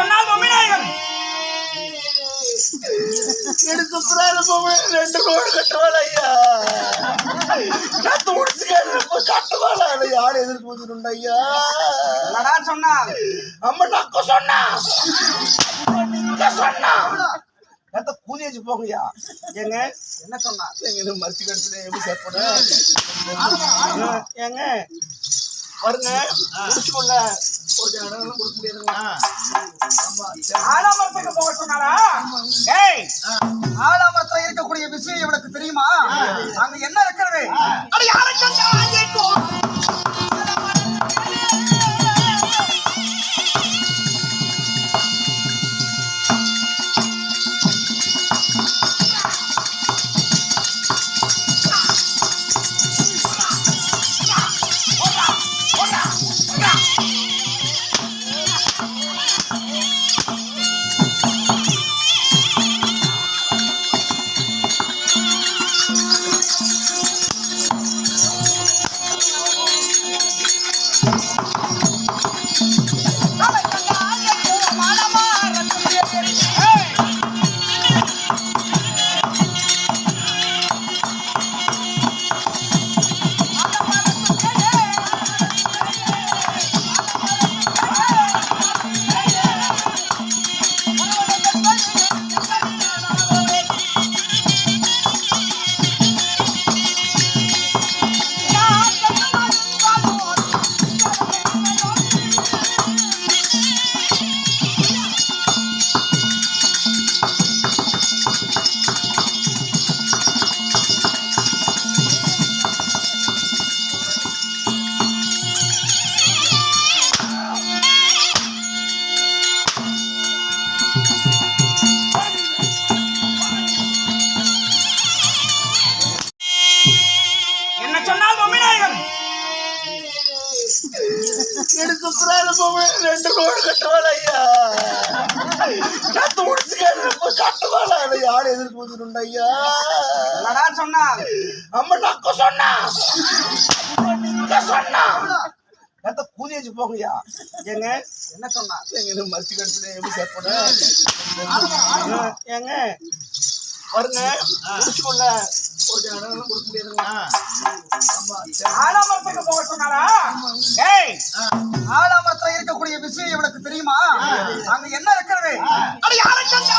சொன்னால் பொம்மிநாயகன் எடுத்துக்கிறாரு பொம்மை 2 ரோடு கட்டுவாள் ஐயா. கத்து முடிச்சுக்க கட்டுவாள் அதை யாரு எதிர்ப்பு ஐயா. சொன்னான் அம்மா நக்க சொன்னா சொன்னா கத்த கூதி வச்சு போங்கய்யா. ஏங்க என்ன சொன்னா எங்க மறுத்து கடுத்துல எப்படி சேர்ப்பட ஏங்க பாருங்க முடிச்சுக்கொள்ள ஒரு இடம் கொடுக்க முடியாதுங்க. ஆலாமரத்துக்கு போக சொன்னாரா? ஏய் ஆலாமரத்துல இருக்கக்கூடிய விஷயம் இவனுக்கு தெரியுமா? அங்க என்ன இருக்கிறது? அது யாரை சொன்னா எடுத்துக்கிறாரு பொம்மை 2 ரோடு கட்டுவாள் ஐயா. கத்து முடிச்சுக்க கட்டுவாள் அதை யாரு எதிர்ப்பு ஐயா. சொன்னான் அம்மா நக்க சொன்னா சொன்னா கத்த கூதி வச்சு போங்கய்யா. ஏங்க என்ன சொன்னா எங்க மறுத்து கடுத்துல எப்படி சேர்ப்பட ஏங்க பாருங்க முடிச்சுக்கொள்ள ஒரு இடம் கொடுக்க முடியாதுங்க. ஆலாமரத்துக்கு போக சொன்னாரா? ஏய் ஆலாமரத்துல இருக்கக்கூடிய விஷயம் இவனுக்கு தெரியுமா? அங்க என்ன இருக்கிறது? அது யாரை சொன்னா